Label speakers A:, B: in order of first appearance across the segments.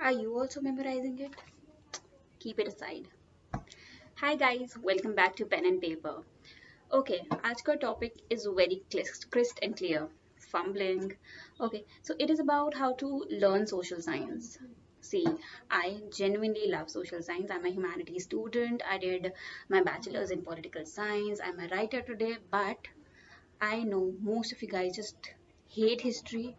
A: Are you also memorizing it? Keep it aside. Hi guys, welcome back to Pen and Paper. Okay, आज का topic is very crisp and clear. Fumbling. Okay, so it is about how to learn social science. See, I genuinely love social science. I'm a humanities student. I did my bachelor's in political science. I'm a writer today, but I know most of you guys just hate history,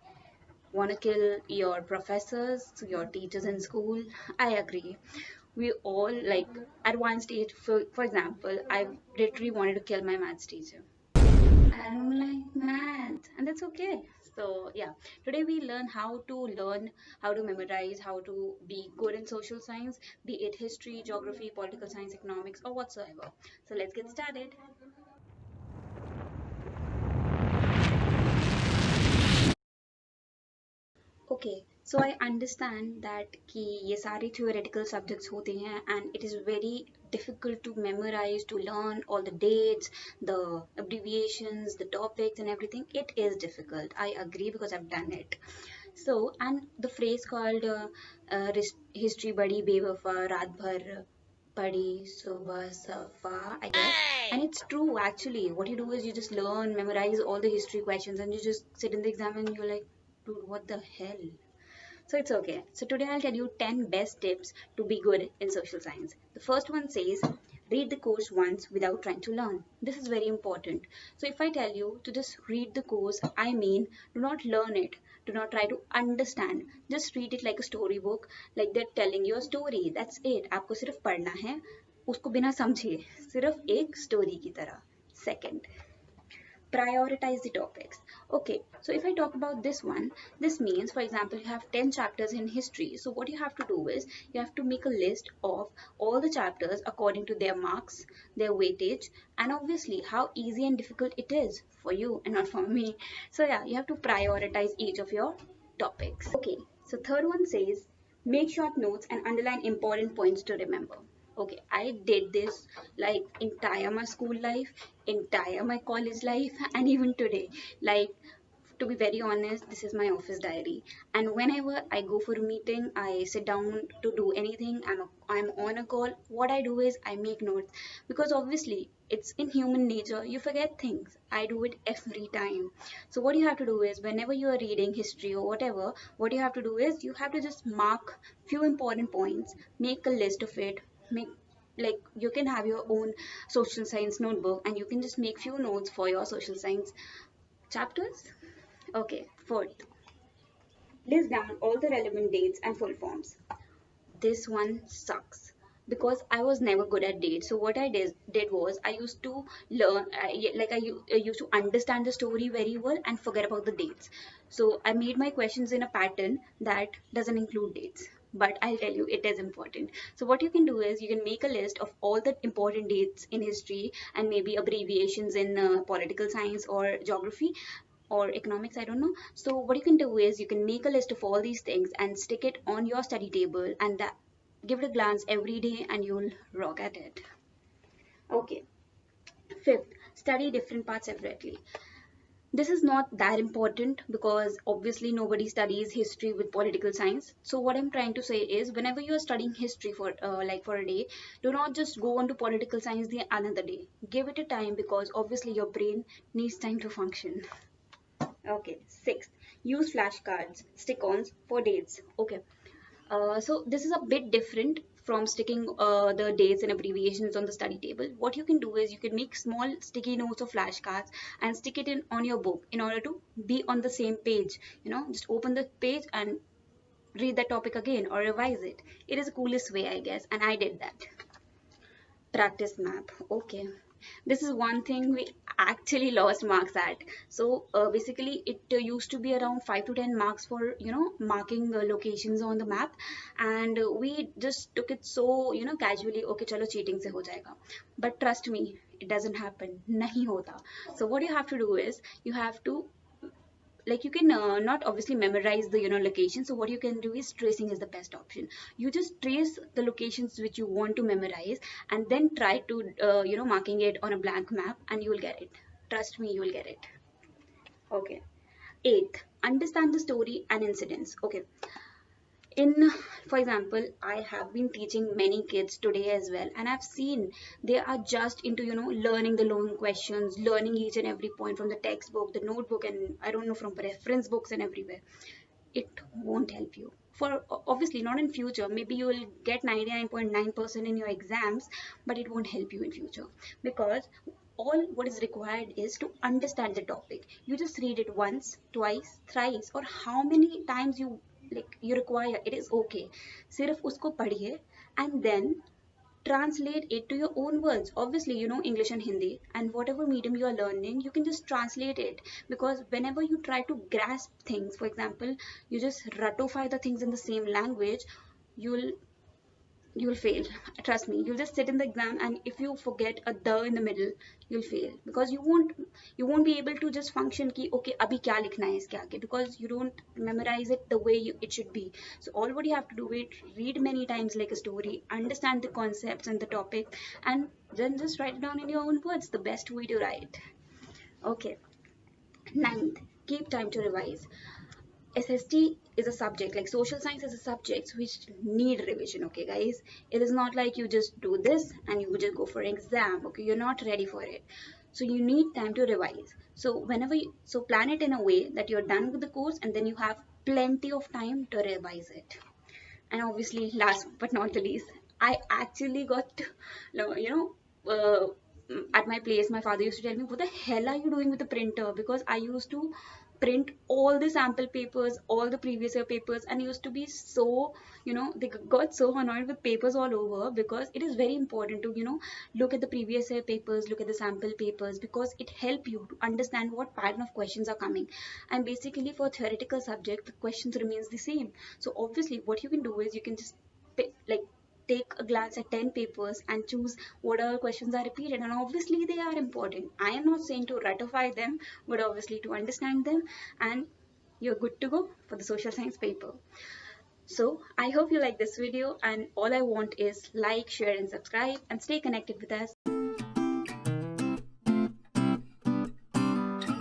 A: want to kill your professors, your teachers in school. I agree. We all, like, at one stage, for example, I literally wanted to kill my maths teacher. I don't like math, and that's okay. So, yeah, today we learn how to memorize, how to be good in social science, be it history, geography, political science, economics, or whatsoever. So, let's get started. Okay, so I understand that कि ये सारे theoretical subjects होते हैं and it is very difficult to memorize, to learn all the dates, the abbreviations, the topics and everything. It is difficult. I agree because I've done it. So, and the phrase called history बड़ी बेवफा रात भर पढ़ी सुबह सफा, I guess. And it's true actually. What you do is you just learn, memorize all the history questions and you just sit in the exam and you're like, dude, what the hell? So it's okay. So today I'll tell you 10 best tips to be good in social science. The first one says, read the course once without trying to learn. This is very important. So if I tell you to just read the course, I mean do not learn it. Do not try to understand. Just read it like a storybook, like they're telling you a story. That's it. आपको सिर्फ पढ़ना है, उसको बिना समझे, सिर्फ एक story की तरह. Second, prioritize the topics. Okay, so if I talk about this one, this means, for example, you have 10 chapters in history. So what you have to do is you have to make a list of all the chapters according to their marks, their weightage, and obviously how easy and difficult it is for you and not for me. So yeah, you have to prioritize each of your topics. Okay, so third one says make short notes and underline important points to remember. Okay, I did this like entire my school life, entire my college life, and even today. Like, to be very honest, this is my office diary. And whenever I go for a meeting, I sit down to do anything, I'm on a call, what I do is I make notes because obviously it's in human nature, you forget things. I do it every time. So, what you have to do is whenever you are reading history or whatever, what you have to do is you have to just mark few important points, make a list of it, make like you can have your own social science notebook and you can just make few notes for your social science chapters. Okay, fourth, list down all the relevant dates and full forms. This one sucks because I was never good at dates. So what I did was I used to learn, I used to understand the story very well and forget about the dates. So I made my questions in a pattern that doesn't include dates. But I'll tell you, it is important. So what you can do is you can make a list of all the important dates in history and maybe abbreviations in political science or geography or economics, I don't know. So what you can do is you can make a list of all these things and stick it on your study table and give it a glance every day and you'll rock at it. Okay, fifth, study different parts separately. This is not that important because obviously nobody studies history with political science. So what I'm trying to say is whenever you are studying history for like for a day, do not just go on to political science the another day. Give it a time because obviously your brain needs time to function. Okay, sixth, use flashcards, stick-ons for dates. Okay, so this is a bit different from sticking the dates and abbreviations on the study table. What you can do is you can make small sticky notes or flashcards and stick it in on your book in order to be on the same page. You know, just open the page and read that topic again or revise it. It is the coolest way, I guess, and I did that. Practice map. Okay, this is one thing we actually lost marks at. So basically it used to be around 5 to 10 marks for marking locations on the map, and we just took it so casually. Okay, chalo cheating se ho jayega. But trust me, it doesn't happen. Nahi hota. So what you have to do is you have to, like, you can not obviously memorize the location. So what you can do is tracing is the best option. You just trace the locations which you want to memorize and then try to marking it on a blank map and you will get it. Trust me, you will get it. Okay, eighth, understand the story and incidents. Okay, In, for example, I have been teaching many kids today as well, and I've seen they are just into, learning the long questions, learning each and every point from the textbook, the notebook, and I don't know, from reference books and everywhere. It won't help you for, obviously not in future. Maybe you will get 99.9% in your exams, but it won't help you in future, because all what is required is to understand the topic. You just read it once, twice, thrice, or how many times you like you require. It is okay. सिर्फ उसको पढ़िए and then translate it to your own words. Obviously, English and Hindi, and whatever medium you are learning, you can just translate it. Because whenever you try to grasp things, for example, you just ratify the things in the same language, you'll you'll fail. Trust me, you'll just sit in the exam, and if you forget a the in the middle, you'll fail, because you won't be able to just function ki okay abhi kya likhna hai iske aage, because you don't memorize it the way it should be. So all what you have to do is read many times like a story, understand the concepts and the topic, and then just write it down in your own words, the best way to write. Okay. Ninth, keep time to revise. SST is a subject, like social science is a subject which need revision, okay guys? It is not like you just do this and you just go for an exam, okay? You're not ready for it. So you need time to revise. So so plan it in a way that you're done with the course and then you have plenty of time to revise it. And obviously, last but not the least, I actually got, you at my place, my father used to tell me, what the hell are you doing with the printer? Because I used to print all the sample papers, all the previous year papers, and used to be so, they got so annoyed with papers all over, because it is very important to, look at the previous year papers, look at the sample papers, because it help you to understand what pattern of questions are coming. And basically for theoretical subject, the questions remains the same. So obviously what you can do is you can just like take a glance at 10 papers and choose what other questions are repeated, and obviously they are important. I am not saying to ratify them, but obviously to understand them, and you're good to go for the social science paper. So I hope you like this video, and all I want is like, share and subscribe, and stay connected with us.